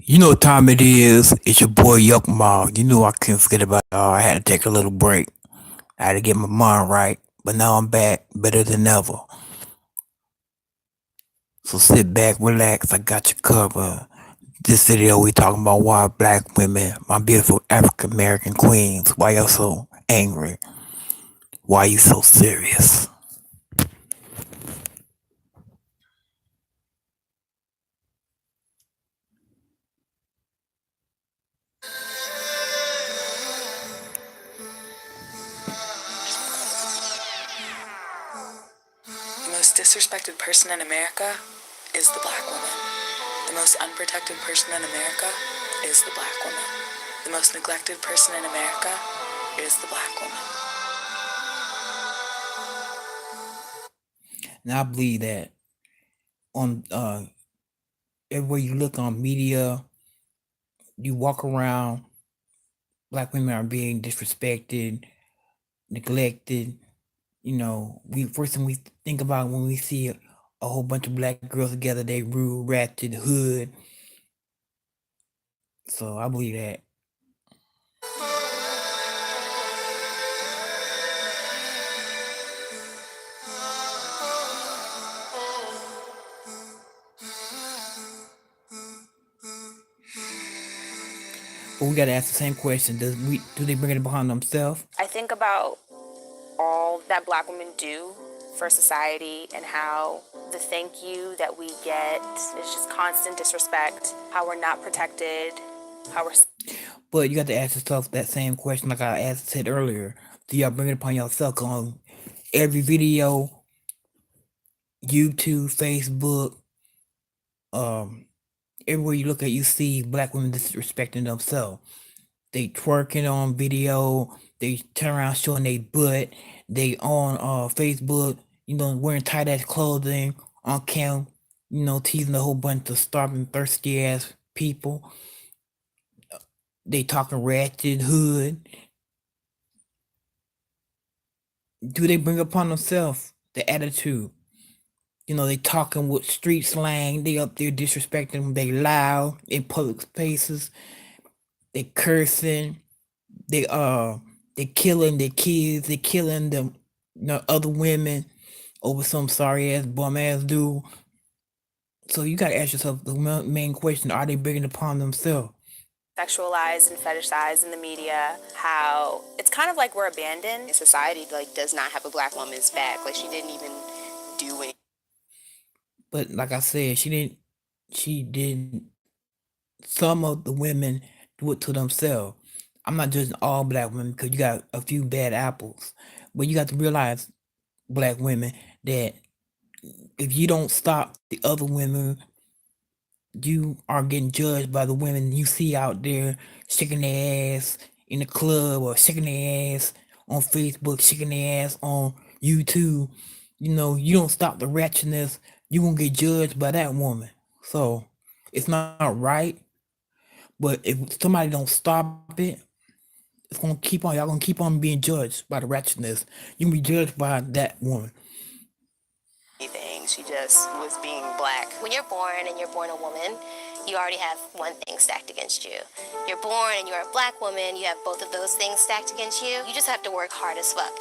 You know what time it is. It's your boy Yuck Mom. You know I couldn't forget about y'all. I had to take a little break. I had to get my mind right. But now I'm back, better than ever. So sit back, relax. I got you covered. This video we talking about why black women, my beautiful African American queens, why y'all so angry? Why you so serious? The most disrespected person in America is the black woman. The most unprotected person in America is the black woman. The most neglected person in America is the black woman. Now I believe that on everywhere you look on media, you walk around, black women are being disrespected, neglected. You know, we first thing we think about when we see a whole bunch of black girls together, they rude, ratchet, hood. So I believe that. But we gotta ask the same question: do they bring it upon themselves? I think about all that black women do for society and how the thank you that we get is just constant disrespect, how we're not protected, how we're. But you got to ask yourself that same question, like I said earlier. Do y'all bring it upon yourself on every video, YouTube, Facebook, um, everywhere you look at, you see black women disrespecting themselves. They twerking on video. They turn around showing their butt. They on Facebook, wearing tight ass clothing on cam, teasing a whole bunch of starving, thirsty ass people. They talking ratchet hood. Do they bring upon themselves the attitude? They talking with street slang. They up there disrespecting them. They loud in public spaces. They cursing. They they killing their kids. They killing them, other women over some sorry ass bum ass dude. So you gotta ask yourself the main question: are they bringing it upon themselves? Sexualized and fetishized in the media, how it's kind of like we're abandoned. Society does not have a black woman's back. Like she didn't even do it. But like I said, she didn't. She didn't. Some of the women do it to themselves. I'm not judging all black women because you got a few bad apples, but you got to realize, black women, that if you don't stop the other women, you are getting judged by the women you see out there shaking their ass in the club or shaking their ass on Facebook, shaking their ass on YouTube. You don't stop the wretchedness, you gonna get judged by that woman. So it's not right. But if somebody don't stop it, it's gonna keep on. Y'all gonna keep on being judged by the wretchedness. You gonna be judged by that woman. Anything. She just was being black. When you're born and you're born a woman, you already have one thing stacked against you. You're born and you're a black woman, you have both of those things stacked against you. You just have to work hard as fuck.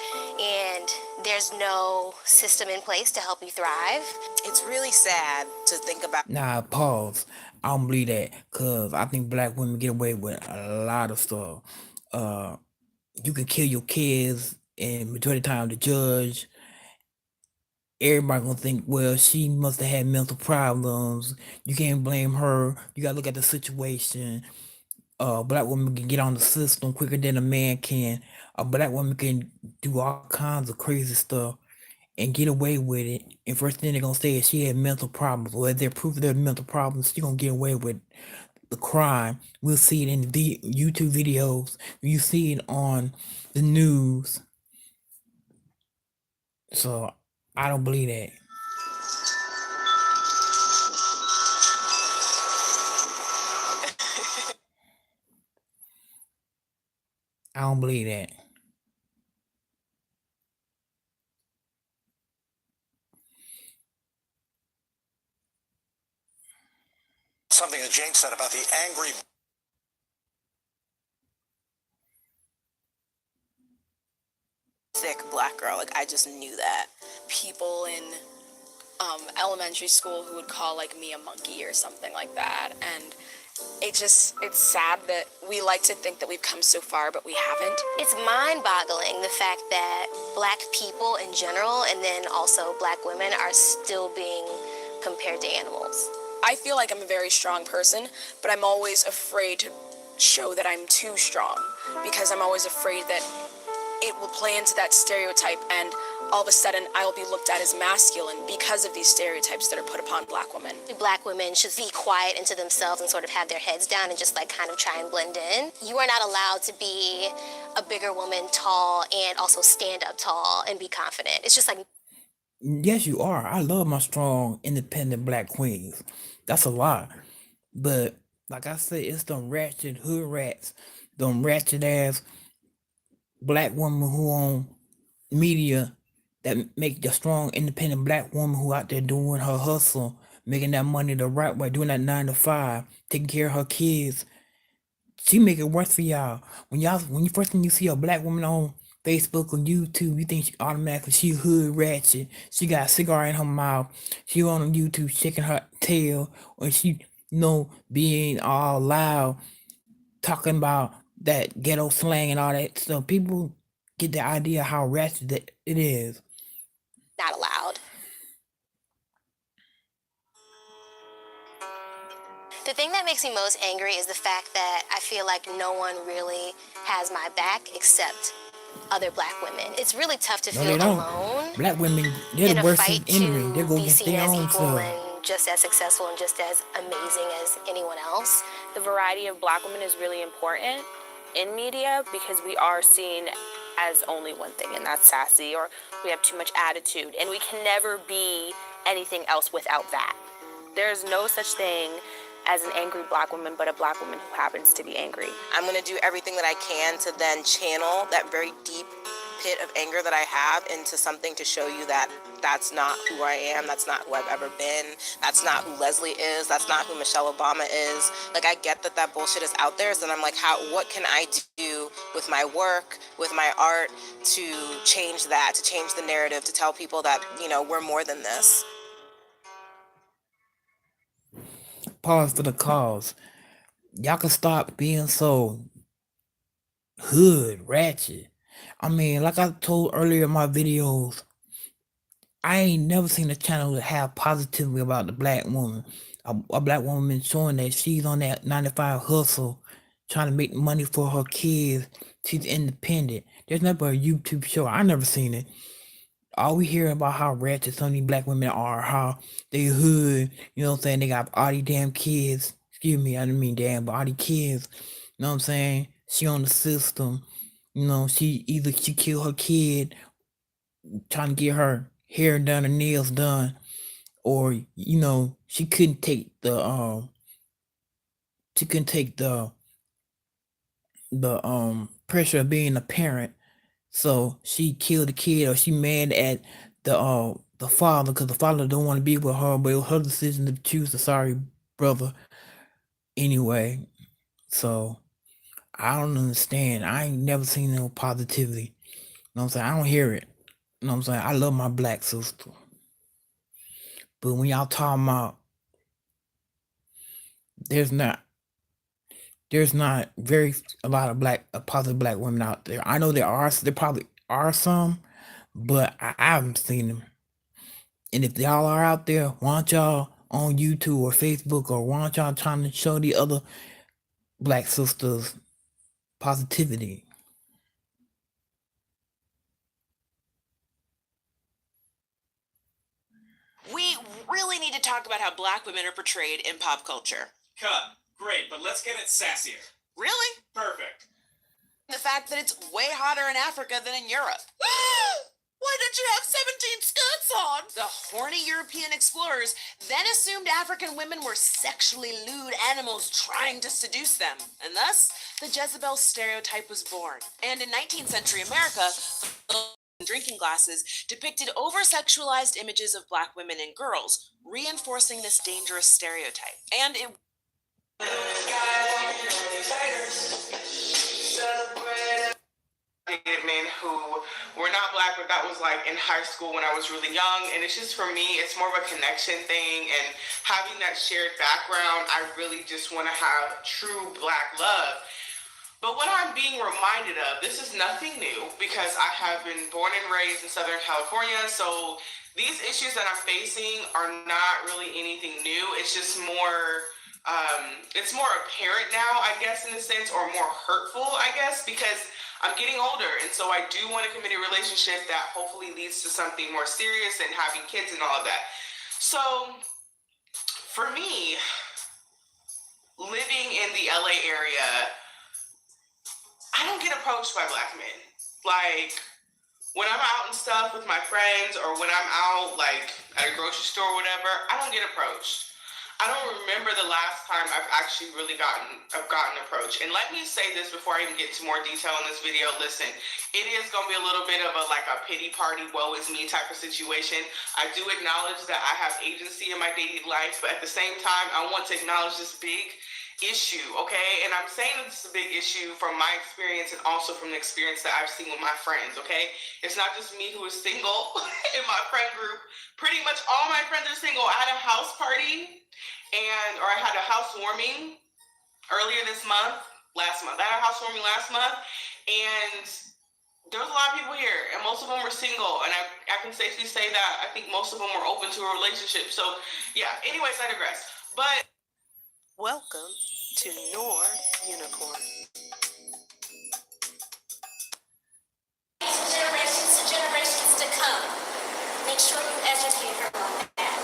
And there's no system in place to help you thrive. It's really sad to think about. Nah, pause. I don't believe that, cause I think black women get away with a lot of stuff. Uh, you can kill your kids, and majority of the time the judge, everybody gonna think, well, she must have had mental problems. You can't blame her. You gotta look at the situation. Black women can get on the system quicker than a man can. A black woman can do all kinds of crazy stuff and get away with it. And first thing they're gonna say is she had mental problems. Or if they're proof of their mental problems, she gonna get away with the crime. We'll see it in the YouTube videos. You see it on the news. So I don't believe that. I don't believe that. something that Jane said about the angry. Thick black girl, like I just knew that. People in elementary school who would call like me a monkey or something like that, and it's sad that we like to think that we've come so far, but we haven't. It's mind-boggling the fact that black people in general, and then also black women, are still being compared to animals. I feel like I'm a very strong person, but I'm always afraid to show that I'm too strong, because I'm always afraid that it will play into that stereotype, and all of a sudden I'll be looked at as masculine because of these stereotypes that are put upon black women. Black women should be quiet into themselves and sort of have their heads down and just like kind of try and blend in. You are not allowed to be a bigger woman, tall, and also stand up tall and be confident. It's just like... Yes, you are. I love my strong, independent black queens. That's a lot. But like I said, it's them ratchet hood rats, them ratchet ass black women who on media that make the strong, independent black woman who out there doing her hustle, making that money the right way, doing that 9 to 5, taking care of her kids. She make it worse for y'all. When you first time you see a black woman on Facebook or YouTube, you think she automatically she hood ratchet. She got a cigar in her mouth. She on YouTube shaking her tail, or she being all loud, talking about that ghetto slang and all that stuff. People get the idea how ratchet that it is. Not allowed. The thing that makes me most angry is the fact that I feel like no one really has my back except other black women. It's really tough to feel alone. Black women, they're in the a worst fight enemy. They to go be against seen their as own equal self. and just as successful and just as amazing as anyone else. The variety of black women is really important in media because we are seen as only one thing, and that's sassy, or we have too much attitude, and we can never be anything else without that. There's no such thing as an angry black woman, but a black woman who happens to be angry. I'm gonna do everything that I can to then channel that very deep pit of anger that I have into something to show you that that's not who I am, that's not who I've ever been, that's not who Leslie is, that's not who Michelle Obama is. Like, I get that that bullshit is out there, so then I'm like, what can I do with my work, with my art, to change that, to change the narrative, to tell people that, we're more than this. Pause for the cause. Y'all can stop being so hood, ratchet. I mean, like I told earlier in my videos, I ain't never seen a channel that have positivity about the black woman. A black woman showing that she's on that 95 hustle, trying to make money for her kids. She's independent. There's never a YouTube show. I never seen it. All we hear about how ratchet some of these black women are, how they hood, you know what I'm saying? They got all these damn kids. Excuse me, I didn't mean damn, but all these kids, you know what I'm saying? She on the system. She killed her kid trying to get her hair done or nails done, or she couldn't take the pressure of being a parent, so she killed the kid, or she mad at the father because the father don't want to be with her, but it was her decision to choose the sorry brother anyway. So I don't understand. I ain't never seen no positivity. You know what I'm saying? I don't hear it. You know what I'm saying? I love my black sister. But when y'all talking about there's not a lot of positive black women out there. I know there probably are some, but I haven't seen them. And if y'all are out there, why don't y'all on YouTube or Facebook, or why don't y'all trying to show the other black sisters positivity? We really need to talk about how black women are portrayed in pop culture. Cut. Great, but let's get it sassier. Really? Perfect. The fact that it's way hotter in Africa than in Europe. Why did you have 17 skirts on? The horny European explorers then assumed African women were sexually lewd animals trying to seduce them, and thus the Jezebel stereotype was born. And in 19th century America, drinking glasses depicted over-sexualized images of black women and girls, reinforcing this dangerous stereotype. And it dated men who were not black, but that was like in high school when I was really young. And it's just, for me, it's more of a connection thing. And having that shared background, I really just want to have true black love. But what I'm being reminded of, this is nothing new because I have been born and raised in Southern California. So these issues that I'm facing are not really anything new. It's just it's more apparent now, I guess, in a sense, or more hurtful, I guess, because I'm getting older. And so I do want to commit a relationship that hopefully leads to something more serious and having kids and all of that. So for me, living in the LA area, I don't get approached by black men. Like, when I'm out and stuff with my friends, or when I'm out, like, at a grocery store or whatever, I don't get approached. I don't remember the last time I've actually really gotten approached. And let me say this before I even get into more detail in this video. Listen, it is going to be a little bit of a pity party, woe is me type of situation. I do acknowledge that I have agency in my dating life, but at the same time, I want to acknowledge this big issue, okay? And I'm saying this is a big issue from my experience and also from the experience that I've seen with my friends, okay? It's not just me who is single in my friend group. Pretty much all my friends are single. I had a house party I had a housewarming earlier this month, last month. I had a housewarming last month, and there was a lot of people here, and most of them were single, and I can safely say that I think most of them were open to a relationship. So, yeah, anyways, I digress. But Welcome to Nor Unicorn. Generations to generations to come. Make sure you educate her on that.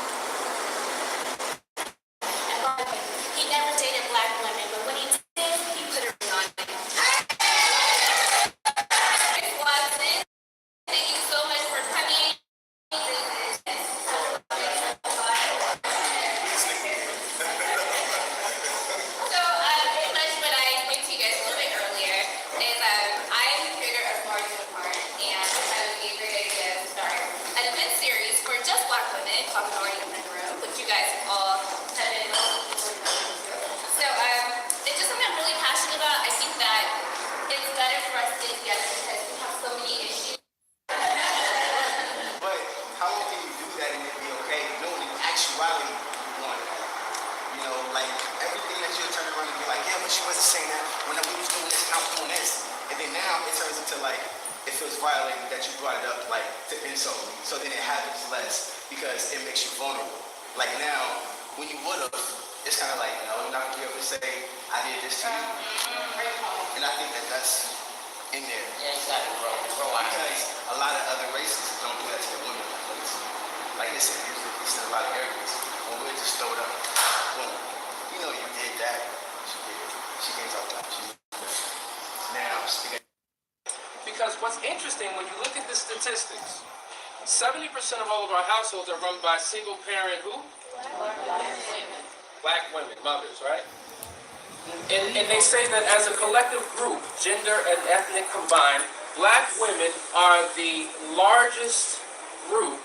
And by the way, he never dated black women, but when he did, he put a ring on it. Watson, thank you so much for coming. So, pretty much what I explained to you guys a little bit earlier is I'm the creator of More Unicorn, and I thought it would be a great idea to start an event series for just black women called More Unicorn Room, which you guys all have been listening to. So, it's just something I'm really passionate about. I think that it's better for us to get together because we have so many issues. But how long can you do that and it be okay, knowing in actuality you want that? You know, like everything that you'll turn around and be like, yeah, but she wasn't saying that when we was doing this and I was doing this. And then now it turns into like, it feels violating that you brought it up like to insult me. So then it happens less because it makes you vulnerable. Like now, when you would've, it's kind of like, no, I'm not gonna be able to say, I did this to you. And I think that that's in there. Yeah, exactly, bro. Because a lot of other races don't do that to their women. Like it's in a lot of areas. When we're just throw it up, boom. You know you did that. She did it. She gave up that. She did it. Now, because what's interesting, when you look at the statistics, 70% of all of our households are run by single parent who? Black women, mothers, right? And they say that as a collective group, gender and ethnic combined, black women are the largest group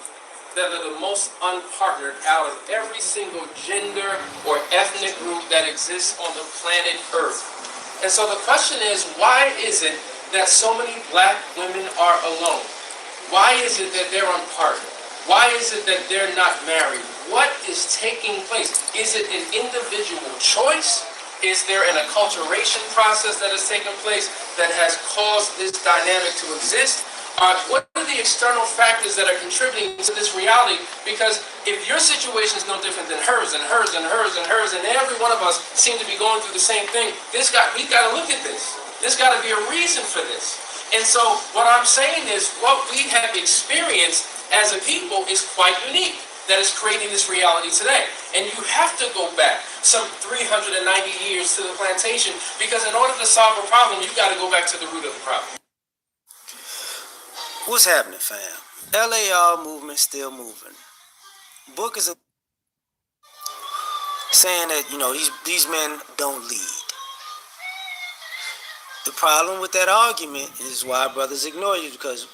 that are the most unpartnered out of every single gender or ethnic group that exists on the planet Earth. And so the question is, why is it that so many black women are alone? Why is it that they're unpartnered? Why is it that they're not married? What is taking place? Is it an individual choice? Is there an acculturation process that has taken place that has caused this dynamic to exist? What are the external factors that are contributing to this reality? Because if your situation is no different than hers and hers and hers and hers, and every one of us seem to be going through the same thing, we've got to look at this. There's got to be a reason for this. And so what I'm saying is what we have experienced as a people is quite unique. That is creating this reality today. And you have to go back some 390 years to the plantation, because in order to solve a problem, you've got to go back to the root of the problem. What's happening, fam? LAR movement still moving. Book is saying that, you know, these men don't lead. The problem with that argument is why brothers ignore you, because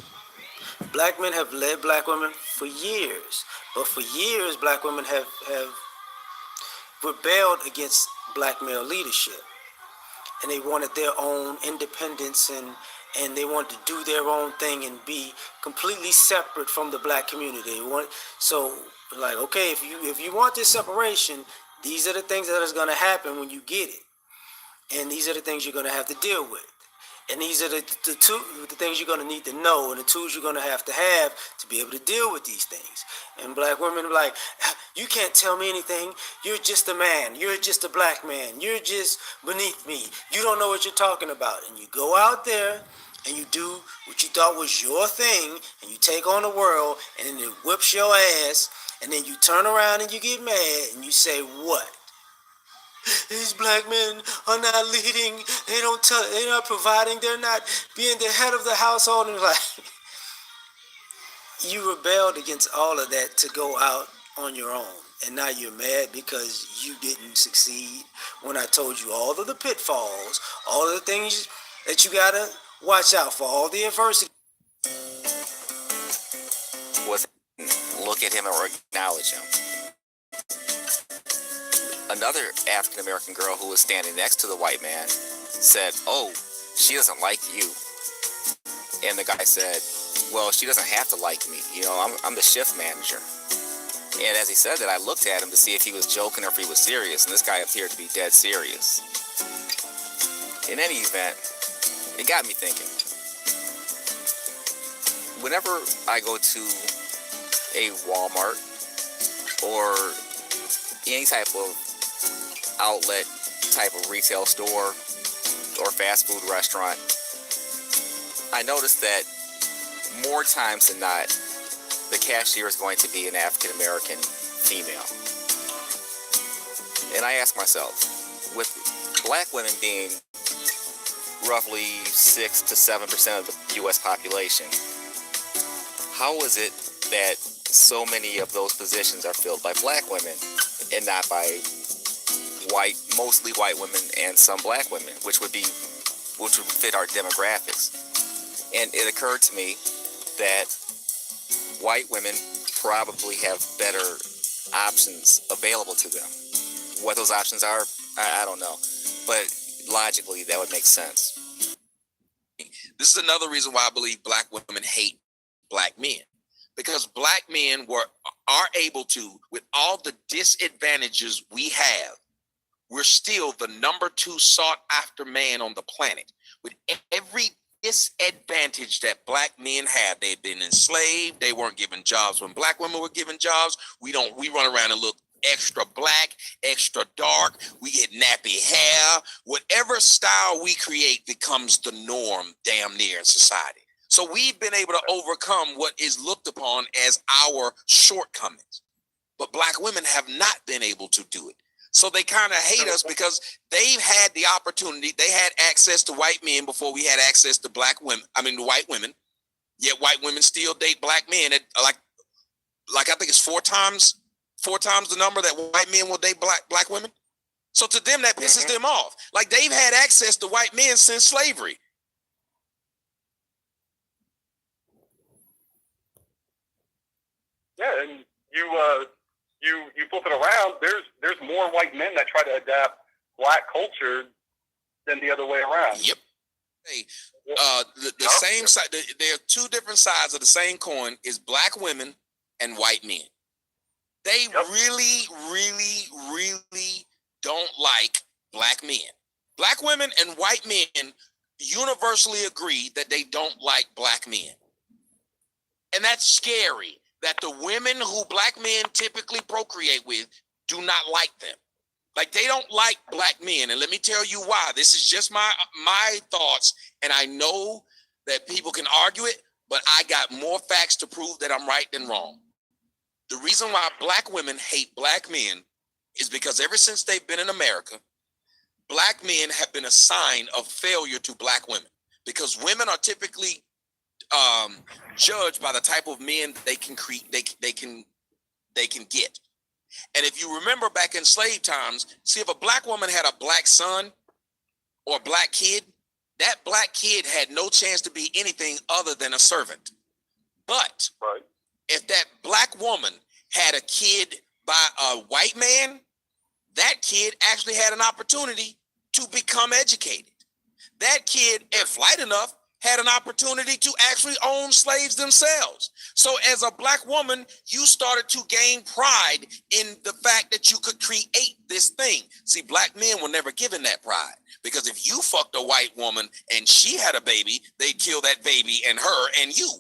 black men have led black women for years. But for years, black women have rebelled against black male leadership. And they wanted their own independence and they want to do their own thing and be completely separate from the black community. So like, okay, if you want this separation, these are the things that is going to happen when you get it, and these are the things you're going to have to deal with. And these are the things you're going to need to know, and the tools you're going to have to be able to deal with these things. And black women are like, you can't tell me anything. You're just a man. You're just a black man. You're just beneath me. You don't know what you're talking about. And you go out there and you do what you thought was your thing, and you take on the world, and then it whips your ass, and then you turn around and you get mad, and you say, what? These black men are not leading. They're not providing. They're not being the head of the household. And like, you rebelled against all of that to go out on your own. And now you're mad because you didn't succeed when I told you all of the pitfalls, all of the things that you gotta watch out for, all the adversity. Look at him or acknowledge him. Another African American girl who was standing next to the white man said, "Oh, she doesn't like you." And the guy said, "Well, she doesn't have to like me. You know, I'm the shift manager." And as he said that, I looked at him to see if he was joking or if he was serious, and this guy appeared to be dead serious. In any event, it got me thinking. Whenever I go to a Walmart or any type of outlet type of retail store or fast food restaurant, I noticed that more times than not, the cashier is going to be an African American female. And I ask myself, with black women being roughly 6 to 7% of the U.S. population, how is it that so many of those positions are filled by black women and not by mostly white women and some black women, which would fit our demographics? And it occurred to me that white women probably have better options available to them. What those options are, I don't know, but logically that would make sense. This is another reason why I believe black women hate black men, because black men are able to, with all the disadvantages we have, we're still the number 2 sought after man on the planet. With every disadvantage that black men have, they've been enslaved, they weren't given jobs when black women were given jobs. We run around and look extra black, extra dark, we get nappy hair. Whatever style we create becomes the norm damn near in society. So we've been able to overcome what is looked upon as our shortcomings. But black women have not been able to do it. So they kind of hate us because they've had the opportunity. They had access to white men before we had access to the white women. Yet white women still date black men at like I think it's four times the number that white men will date black women. So to them, that pisses them off. Like, they've had access to white men since slavery. Yeah, and you flip it around. There's more white men that try to adapt black culture than the other way around. Yep. Hey, the same side. There are 2 different sides of the same coin: is black women and white men. They really, really, really don't like black men. Black women and white men universally agree that they don't like black men. And that's scary, that the women who black men typically procreate with do not like them. Like, they don't like black men. And let me tell you why. This is just my thoughts. And I know that people can argue it, but I got more facts to prove that I'm right than wrong. The reason why black women hate black men is because ever since they've been in America, black men have been a sign of failure to black women, because women are typically judged by the type of men they can get. And if you remember back in slave times, see, if a black woman had a black son or a black kid, that black kid had no chance to be anything other than a servant. But if that black woman had a kid by a white man, that kid actually had an opportunity to become educated. That kid, if light enough, had an opportunity to actually own slaves themselves. So as a black woman, you started to gain pride in the fact that you could create this thing. See, black men were never given that pride, because if you fucked a white woman and she had a baby, they'd kill that baby and her and you.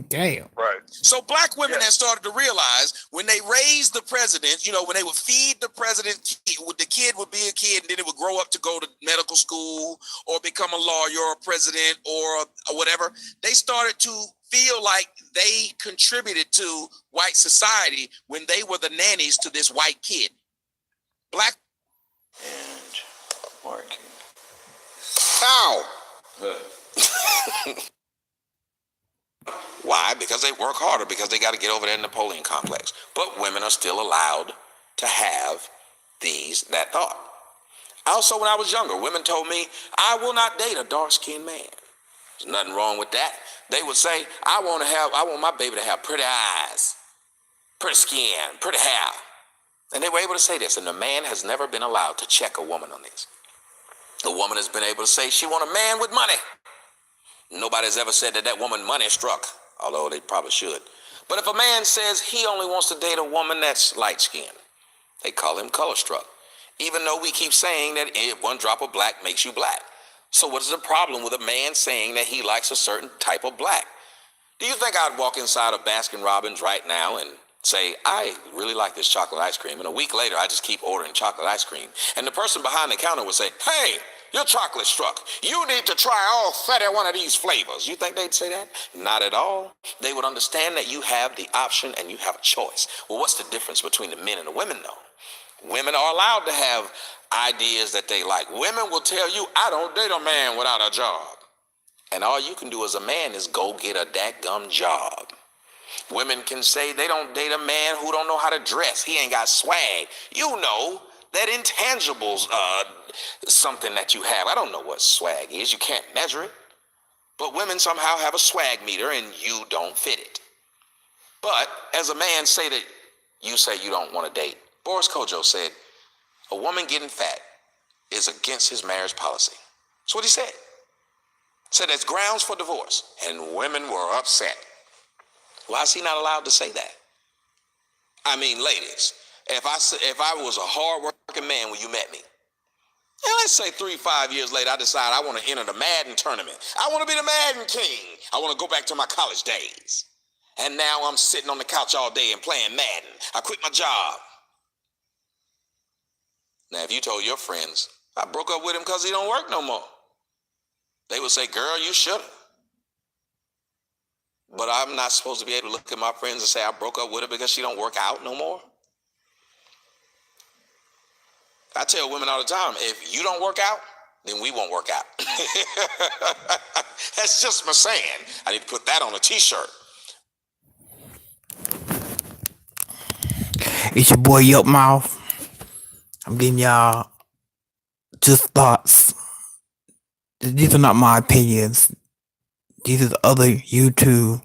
Damn. Right. So black women have started to realize when they raised the president, when they would feed the president, the kid would be a kid and then it would grow up to go to medical school or become a lawyer or a president or whatever. They started to feel like they contributed to white society when they were the nannies to this white kid. Black and working. How? Why? Because they work harder, because they got to get over that Napoleon complex. But women are still allowed to have that thought. Also, when I was younger, women told me, I will not date a dark-skinned man. There's nothing wrong with that. They would say, I want my baby to have pretty eyes, pretty skin, pretty hair. And they were able to say this, and the man has never been allowed to check a woman on this. The woman has been able to say she want a man with money. Nobody's ever said that woman money struck, although they probably should. But if a man says he only wants to date a woman that's light-skinned, they call him color struck. Even though we keep saying that one drop of black makes you black. So what is the problem with a man saying that he likes a certain type of black? Do you think I'd walk inside of Baskin Robbins right now and say, I really like this chocolate ice cream, and a week later I just keep ordering chocolate ice cream, and the person behind the counter would say, hey, you're chocolate struck. You need to try all 31 of these flavors. You think they'd say that? Not at all. They would understand that you have the option and you have a choice. Well, what's the difference between the men and the women, though? Women are allowed to have ideas that they like. Women will tell you, I don't date a man without a job. And all you can do as a man is go get a dadgum job. Women can say they don't date a man who don't know how to dress. He ain't got swag. You know, that intangible's something that you have. I don't know what swag is. You can't measure it. But women somehow have a swag meter and you don't fit it. But as a man say that you say you don't want to date, Boris Kojo said, a woman getting fat is against his marriage policy. That's what he said. Said that's grounds for divorce. And women were upset. Why is he not allowed to say that? I mean, ladies, if I was a hard-working man when you met me, and let's say 3-5 years later, I decide I want to enter the Madden tournament. I want to be the Madden king. I want to go back to my college days. And now I'm sitting on the couch all day and playing Madden. I quit my job. Now, if you told your friends, I broke up with him because he don't work no more, they would say, girl, you should have. But I'm not supposed to be able to look at my friends and say I broke up with her because she don't work out no more. I tell women all the time, if you don't work out, then we won't work out. That's just my saying. I need to put that on a t-shirt. It's your boy Yuck Mouth. I'm giving y'all just thoughts. These are not my opinions. These are other YouTube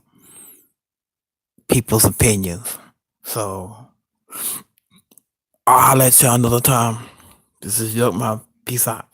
people's opinions. So I'll let y'all another time. This is Yuck Mouth. Peace out.